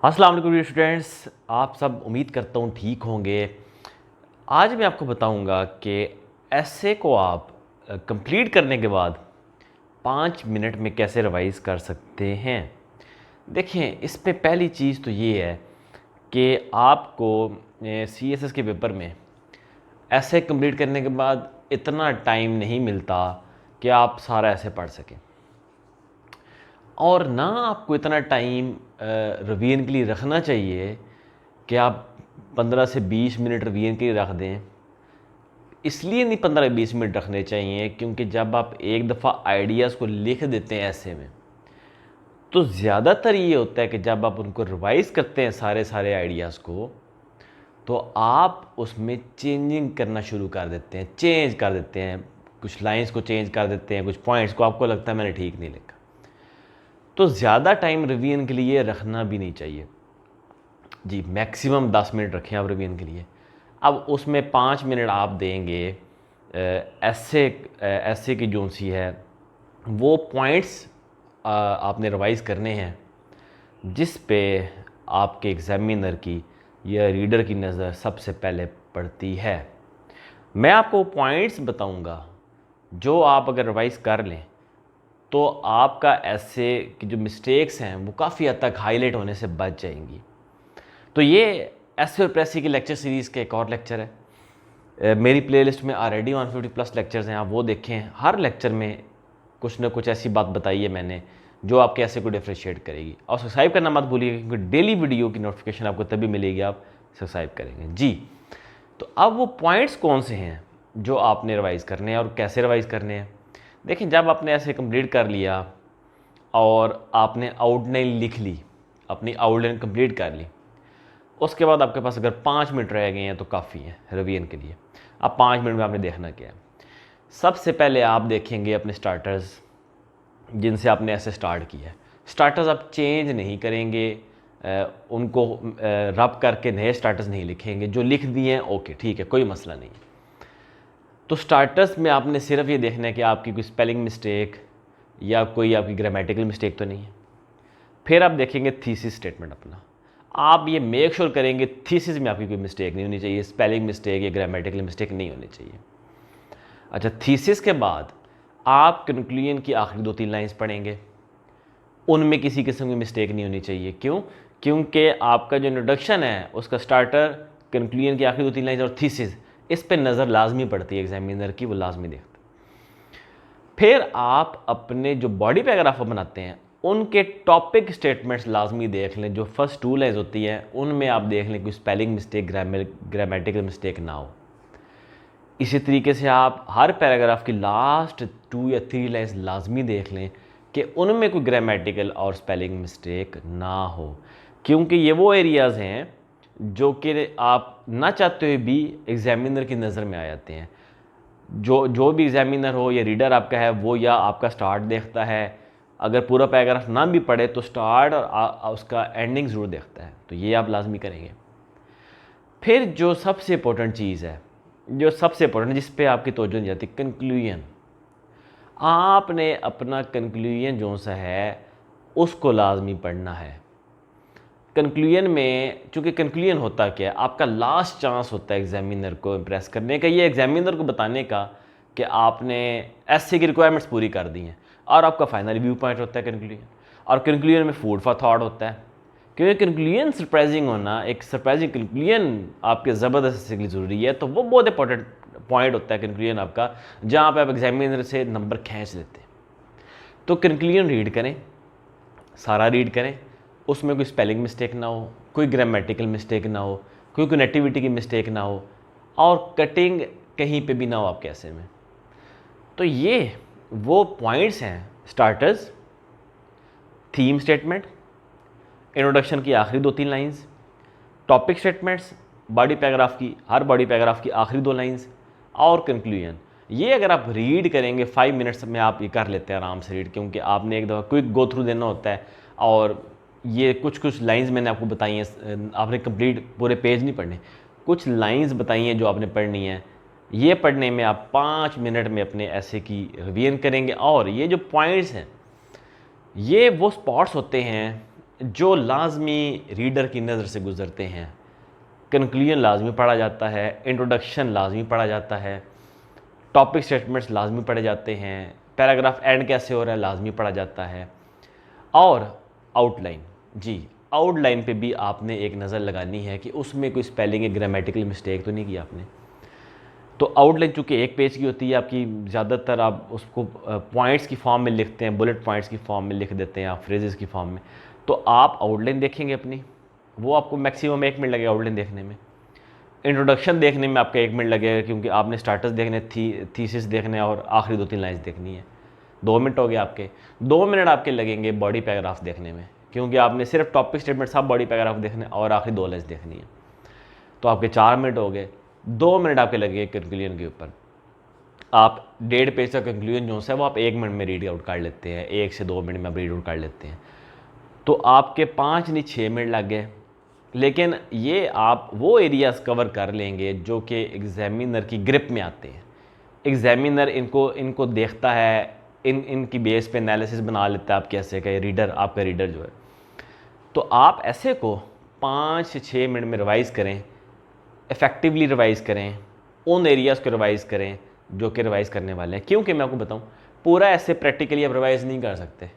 अस्सलाम वालेकुम स्टूडेंट्स, आप सब उम्मीद करता हूँ ठीक होंगे। आज मैं आपको बताऊँगा कि ऐसे को आप कंप्लीट करने के बाद 5 मिनट में कैसे रिवाइज़ कर सकते हैं। देखें, इस पे पहली चीज़ तो ये है कि आपको CSS के पेपर में ऐसे कंप्लीट करने के बाद इतना टाइम नहीं मिलता कि आप सारा ऐसे पढ़ सकें, और ना आपको इतना टाइम रिवीजन के लिए रखना चाहिए कि आप 15 से 20 मिनट रिवीजन के लिए रख दें। इसलिए नहीं 15-20 मिनट रखने चाहिए क्योंकि जब आप एक दफ़ा आइडियाज़ को लिख देते हैं ऐसे में, तो ज़्यादातर ये होता है कि जब आप उनको रिवाइज़ करते हैं सारे आइडियाज़ को, तो आप उसमें चेंजिंग करना शुरू कर देते हैं, चेंज कर देते हैं, कुछ लाइंस को चेंज कर देते हैं, कुछ पॉइंट्स को आपको लगता है मैंने ठीक नहीं लिखा। तो ज़्यादा टाइम रिवीजन के लिए रखना भी नहीं चाहिए जी। मैक्सिमम 10 मिनट रखें आप रिवीजन के लिए। अब उसमें 5 मिनट आप देंगे ऐसे की जोन सी है वो पॉइंट्स आपने रिवाइज़ करने हैं जिस पे आपके एग्ज़ामिनर की या रीडर की नज़र सबसे पहले पड़ती है। मैं आपको पॉइंट्स बताऊंगा जो आप अगर रिवाइज़ कर लें तो आपका ऐसे की जो मिस्टेक्स हैं वो काफ़ी हद तक हाईलाइट होने से बच जाएंगी। तो ये ऐसे और प्रेसी की लेक्चर सीरीज़ के एक और लेक्चर है। मेरी प्लेलिस्ट में ऑलरेडी 150+ लेक्चर्स हैं, आप वो देखें। हर लेक्चर में कुछ ना कुछ ऐसी बात बताई है मैंने जो आपके ऐसे को डिफ्रेंशिएट करेगी। और सब्सक्राइब करना मत भूलिएगा क्योंकि डेली वीडियो की नोटिफिकेशन आपको तभी मिलेगी आप सब्सक्राइब करेंगे जी। तो अब वो पॉइंट्स कौन से हैं जो आपने रिवाइज़ करने हैं और कैसे रिवाइज़ करने हैं। देखिए, जब आपने ऐसे कंप्लीट कर लिया और आपने आउटलाइन लिख ली, अपनी आउटलाइन कंप्लीट कर ली, उसके बाद आपके पास अगर 5 मिनट रह गए हैं तो काफ़ी है रिवीजन के लिए। अब 5 मिनट में आपने देखना क्या है। सबसे पहले आप देखेंगे अपने स्टार्टर्स जिनसे आपने ऐसे स्टार्ट किया है। स्टार्टर्स आप चेंज नहीं करेंगे, उनको रब करके नए स्टार्टर्स नहीं लिखेंगे। जो लिख दिए हैं ओके ठीक है, कोई मसला नहीं। तो स्टार्टर्स में आपने सिर्फ ये देखना है कि आपकी कोई स्पेलिंग मिस्टेक या कोई आपकी ग्रामेटिकल मिस्टेक तो नहीं है। फिर आप देखेंगे थीसिस स्टेटमेंट अपना। आप ये मेक श्योर करेंगे थीसिस में आपकी कोई मिस्टेक नहीं होनी चाहिए, स्पेलिंग मिस्टेक या ग्रामेटिकल मिस्टेक नहीं होनी चाहिए। अच्छा, थीसिस के बाद आप कंक्लूजन की आखिरी 2-3 लाइंस पढ़ेंगे, उनमें किसी किस्म की मिस्टेक नहीं होनी चाहिए। क्यों? क्योंकि आपका जो इंट्रोडक्शन है उसका स्टार्टर, कंक्लूजन की आखिरी 2-3 लाइंस और थीसिस, इस पर नज़र लाजमी पड़ती है एग्जामिनर की, वो लाजमी देखते हैं। फिर आप अपने जो बॉडी पैराग्राफ बनाते हैं उनके टॉपिक स्टेटमेंट्स लाजमी देख लें। जो फर्स्ट 2 लाइन्स होती हैं उनमें आप देख लें कोई स्पेलिंग मिस्टेक, ग्रामेटिकल मिस्टेक ना हो। इसी तरीके से आप हर पैराग्राफ की लास्ट 2 या 3 लाइन्स लाजमी देख लें कि उनमें कोई ग्रामेटिकल और स्पेलिंग मिस्टेक ना हो, क्योंकि ये वो एरियाज़ हैं जो कि आप ना चाहते हुए भी एग्जामिनर की नज़र में आ जाते हैं। जो भी एग्जामिनर हो या रीडर आपका है वो या आपका स्टार्ट देखता है, अगर पूरा पैराग्राफ ना भी पढ़े तो स्टार्ट और उसका एंडिंग ज़रूर देखता है। तो ये आप लाजमी करेंगे। फिर जो सबसे इंपॉर्टेंट चीज़ है, जो सबसे इंपॉर्टेंट जिस पे आपकी तवज्जो नहीं जाती, कंक्लूजन। आपने अपना कंक्लूजन जो सा है उसको लाजमी पढ़ना है। कंक्लूजन में, चूँकि कंक्लूजन होता क्या है, आपका लास्ट चांस होता है एग्जामिनर को इम्प्रेस करने का, ये एग्जामिनर को बताने का कि आपने ऐसे की रिक्वायरमेंट्स पूरी कर दी हैं, और आपका फाइनल व्यू पॉइंट होता है कंक्लूजन। और कंक्लूजन में फूड फॉर थॉट होता है, क्योंकि कंक्लूजन सरप्राइजिंग होना, एक सरप्राइजिंग कंक्लूजन आपके ज़बरदस्त के लिए ज़रूरी है। तो वो बहुत इंपॉर्टेंट पॉइंट होता है कंक्लूजन आपका, जहाँ पर आप एग्जामिनर से नंबर खींच लेते हैं। तो कंक्लूजन रीड करें, सारा रीड करें, उसमें कोई स्पेलिंग मिस्टेक ना हो, कोई ग्रामेटिकल मिस्टेक ना हो, कोई कनेक्टिविटी की मिस्टेक ना हो, और कटिंग कहीं पे भी ना हो आपके ऐसे में। तो ये वो पॉइंट्स हैं, स्टार्टर्स, थीम स्टेटमेंट, इंट्रोडक्शन की आखिरी 2-3 lines, topic statements, body paragraph की, हर बॉडी पैराग्राफ की आखिरी 2 लाइंस, और कंक्लूजन। ये अगर आप रीड करेंगे 5 मिनट्स में आप ये कर लेते हैं आराम से रीड, क्योंकि आपने एक दफ़ा क्विक गो थ्रू देना होता है। और ये कुछ लाइंस मैंने आपको बताई हैं, आपने कंप्लीट पूरे पेज नहीं पढ़ने, कुछ लाइंस बताई हैं जो आपने पढ़नी है। ये पढ़ने में आप 5 मिनट में अपने ऐसे की रिवीजन करेंगे। और ये जो पॉइंट्स हैं, ये वो स्पॉट्स होते हैं जो लाजमी रीडर की नज़र से गुज़रते हैं, कंक्लूजन लाजमी पढ़ा जाता है, इंट्रोडक्शन लाजमी पढ़ा जाता है, टॉपिक स्टेटमेंट्स लाजमी पढ़े जाते हैं, पैराग्राफ एंड कैसे हो रहा है लाजमी पढ़ा जाता है, और आउटलाइन। जी, आउटलाइन पे भी आपने एक नज़र लगानी है कि उसमें कोई स्पेलिंग या ग्रामेटिकल मिस्टेक तो नहीं की आपने। तो आउटलाइन चूँकि एक पेज की होती है आपकी, ज़्यादातर आप उसको पॉइंट्स की फॉर्म में लिखते हैं, बुलेट पॉइंट्स की फॉर्म में लिख देते हैं आप, फ्रेजेस की फॉर्म में। तो आप आउटलाइन देखेंगे अपनी, वो आपको मैक्सिमम 1 मिनट लगेगा आउटलाइन देखने में। इंट्रोडक्शन देखने में आपका 1 मिनट लगेगा, क्योंकि आपने स्टार्टर्स देखने, थीसिस देखने और आखिरी 2-3 लाइन्स देखनी है। 2 मिनट हो गए आपके। 2 मिनट आपके लगेंगे बॉडी पैराग्राफ देखने में, क्योंकि आपने सिर्फ टॉपिक स्टेटमेंट सब बॉडी पैराग्राफ देखने और आखिरी 2 लाइन्स देखनी है। तो आपके 4 मिनट हो गए। 2 मिनट आपके लगेंगे कंक्लूजन के ऊपर। आप 1.5 पेज का कंक्लूजन जो है वो आप 1 मिनट में रीड आउट कर लेते हैं, 1 से 2 मिनट में आप रीड आउट कर लेते हैं। तो आपके 5 नहीं 6 मिनट लग गए। लेकिन ये आप वो एरियाज़ कवर कर लेंगे जो कि एग्जामिनर की ग्रिप में आते हैं। एग्जामिनर इनको देखता है, इनकी बेस पे एनालिसिस बना लेता है आप कैसे का रीडर, आपका रीडर जो है। तो आप ऐसे को 5 से 6 मिनट में रिवाइज़ करें, इफ़ेक्टिवली रिवाइज़ करें, उन एरियाज़ को रिवाइज़ करें जो कि रिवाइज़ करने वाले हैं। क्योंकि मैं आपको बताऊं, पूरा ऐसे प्रैक्टिकली आप रिवाइज़ नहीं कर सकते।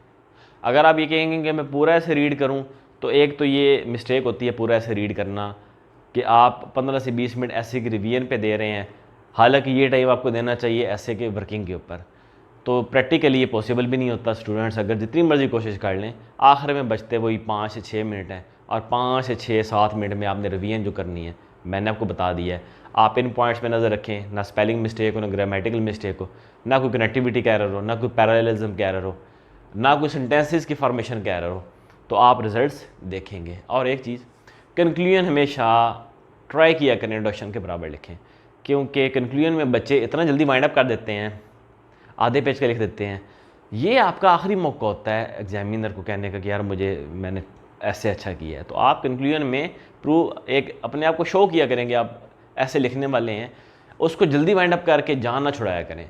अगर आप ये कहेंगे कि मैं पूरा ऐसे रीड करूं, तो एक तो ये मिस्टेक होती है पूरा ऐसे रीड करना, कि आप 15 से 20 मिनट ऐसे की रिवीजन पे दे रहे हैं, हालांकि ये टाइम आपको देना चाहिए ऐसे के वर्किंग के ऊपर। तो प्रैक्टिकली ये पॉसिबल भी नहीं होता। स्टूडेंट्स अगर जितनी मर्ज़ी कोशिश कर लें, आखिर में बचते वही 5 से 6 मिनट हैं, और 5 से 6-7 मिनट में आपने रिवीजन जो करनी है, मैंने आपको बता दिया है। आप इन पॉइंट्स पे नज़र रखें, ना स्पेलिंग मिस्टेक हो, ना ग्रामेटिकल मिस्टेक हो, ना कोई कनेक्टिविटी का एरर हो, ना कोई पैरेललिज्म का एरर हो, ना कोई सेंटेंसेस की फॉर्मेशन का एरर हो, तो आप रिजल्ट्स देखेंगे। और एक चीज़, कंक्लूजन हमेशा ट्राई किया करें इंट्रोडक्शन के बराबर लिखें, क्योंकि कंक्लूजन में बच्चे इतना जल्दी वाइंड अप कर देते हैं, आधे पेज का लिख देते हैं। ये आपका आखिरी मौका होता है एग्जामिनर को कहने का कि यार मैंने ऐसे अच्छा किया है। तो आप कंक्लूजन में प्रूव एक अपने आप को शो किया करेंगे, आप ऐसे लिखने वाले हैं, उसको जल्दी वाइंड अप करके जान ना छुड़ाया करें।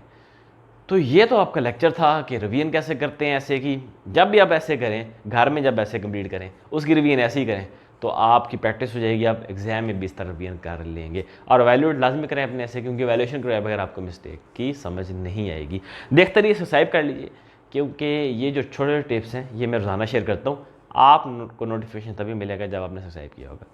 तो ये तो आपका लेक्चर था कि रिवीजन कैसे करते हैं ऐसे की। जब भी आप ऐसे करें, घर में जब ऐसे कंप्लीट करें, उसकी रिवीजन ऐसे ही करें, तो आपकी प्रैक्टिस हो जाएगी, आप एग्जाम में भी इस तरह रिवीजन कर लेंगे। और वैल्यूएट लाजमी करें अपने ऐसे, क्योंकि वैल्यूएशन कराए बगैर आपको मिस्टेक की समझ नहीं आएगी। देखते रहिए, सब्सक्राइब कर लीजिए, क्योंकि ये जो छोटे छोटे टिप्स हैं ये मैं रोज़ाना शेयर करता हूँ। आपको नोटिफिकेशन तभी मिलेगा जब आपने सब्सक्राइब किया होगा।